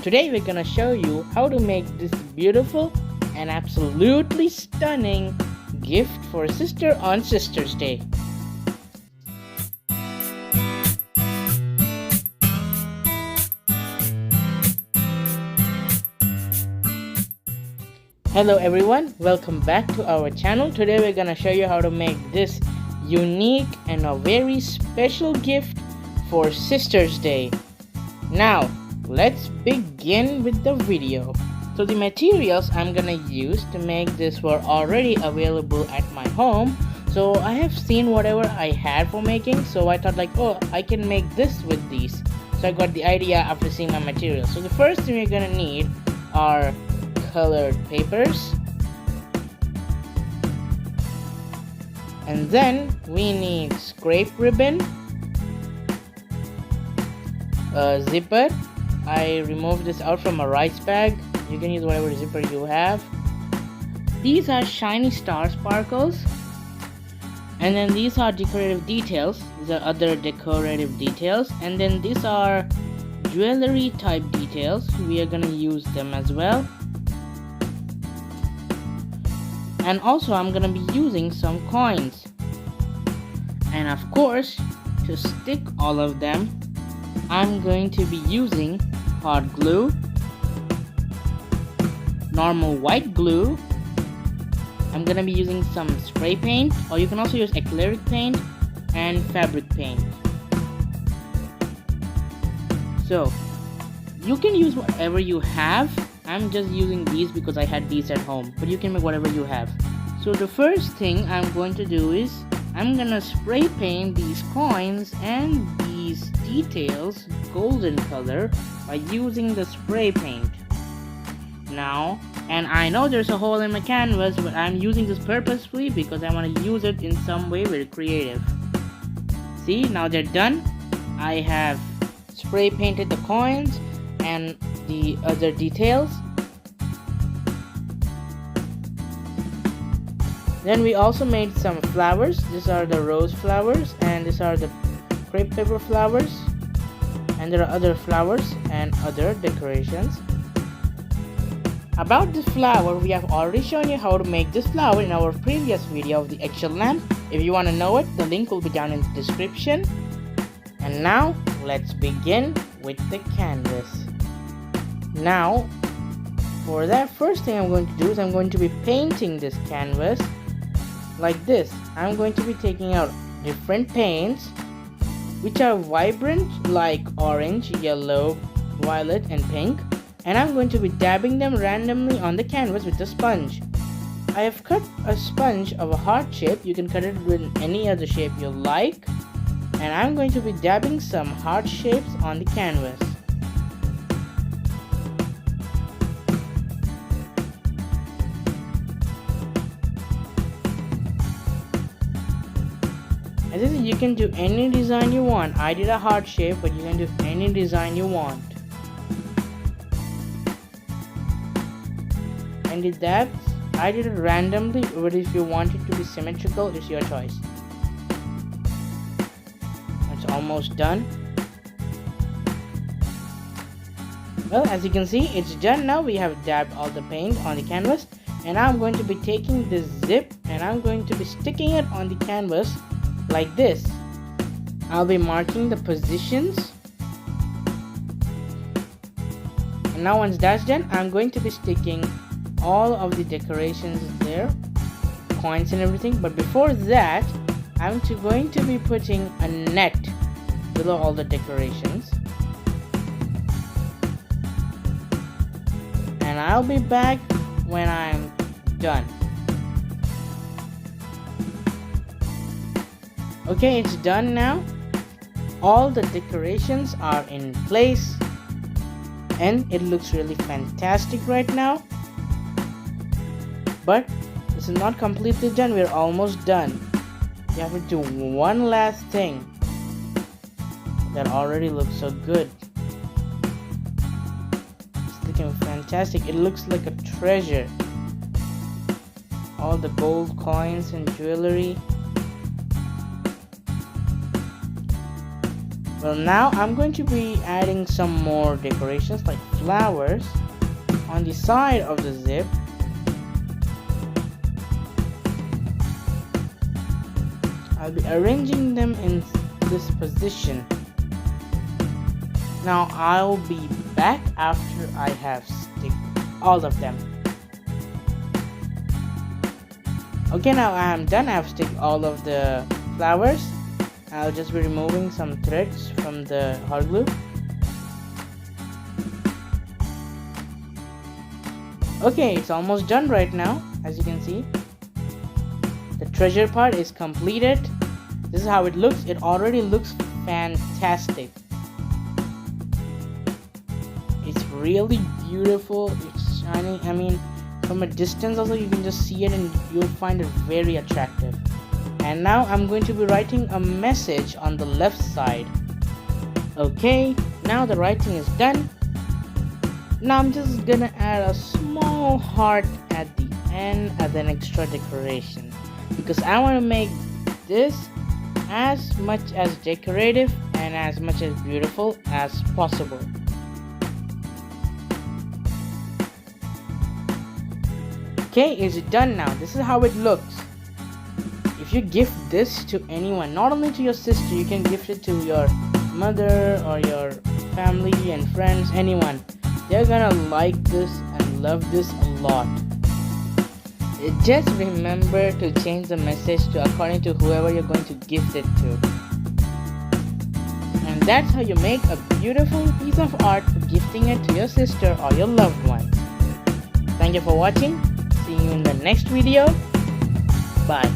today we're gonna show you how to make this beautiful and absolutely stunning gift for a sister on Sister's Day. Hello everyone, welcome back to our channel. Today we're gonna show you how to make this unique and a very special gift for Sister's Day. Now let's begin with the video. So the materials I'm gonna use to make this were already available at my home. So I have seen whatever I had for making, so I thought like, oh, I can make this with these. So I got the idea after seeing my materials. So the first thing we're gonna need are colored papers, and then we need scrape ribbon, a zipper. I removed this out from a rice bag. You can use whatever zipper you have. These are shiny star sparkles, and then these are decorative details. These are other decorative details, and then these are jewelry type details. We are gonna use them as well. And also I'm gonna be using some coins, and of course to stick all of them I'm going to be using hot glue, normal white glue. I'm gonna be using some spray paint, or you can also use acrylic paint and fabric paint. So you can use whatever you have. I'm just using these because I had these at home, but you can make whatever you have. So the first thing I'm going to do is I'm gonna spray paint these coins and these details golden color by using the spray paint. Now, and I know there's a hole in my canvas, but I'm using this purposefully because I want to use it in some way very creative. See, now they're done. I have spray painted the coins and the other details. Then we also made some flowers. These are the rose flowers, and these are the crepe paper flowers, and there are other flowers and other decorations. About this flower, we have already shown you how to make this flower in our previous video of the eggshell lamp. If you want to know it, the link will be down in the description. And now let's begin with the canvas. Now, for that, first thing I'm going to do is I'm going to be painting this canvas like this. I'm going to be taking out different paints which are vibrant like orange, yellow, violet and pink, and I'm going to be dabbing them randomly on the canvas with a sponge. I have cut a sponge of a heart shape. You can cut it with any other shape you like, and I'm going to be dabbing some heart shapes on the canvas. As I said, you can do any design you want. I did a heart shape, but you can do any design you want. And with that, I did it randomly, but if you want it to be symmetrical, it's your choice. It's almost done. Well, as you can see, it's done now. We have dabbed all the paint on the canvas, and I'm going to be taking this zip and I'm going to be sticking it on the canvas like this. I'll be marking the positions, and now once that's done, I'm going to be sticking all of the decorations there, coins and everything. But before that, I'm going to be putting a net below all the decorations, and I'll be back when I'm done. Okay, it's done now. All the decorations are in place and it looks really fantastic right now. But this is not completely done. We're almost done. You have to do one last thing that already looks so good. It's looking fantastic. It looks like a treasure. All the gold coins and jewelry. Well, now I'm going to be adding some more decorations like flowers on the side of the zip. I'll be arranging them in this position. Now I'll be back after I have stick all of them. Okay, now I am done. I have stick all of the flowers. I'll just be removing some threads from the hot glue. Okay, it's almost done right now, as you can see. The treasure part is completed. This is how it looks. It already looks fantastic. It's really beautiful. It's shining. I mean, from a distance also you can just see it and you'll find it very attractive. And now I'm going to be writing a message on the left side. Okay, now the writing is done. Now I'm just gonna add a small heart at the end as an extra decoration, because I want to make this as much as decorative and as much as beautiful as possible. Okay, it's done now. This is how it looks. If you gift this to anyone, not only to your sister, you can gift it to your mother or your family and friends, anyone. They're gonna like this and love this a lot. Just remember to change the message to according to whoever you're going to gift it to. And that's how you make a beautiful piece of art for gifting it to your sister or your loved ones. Thank you for watching. See you in the next video. Bye.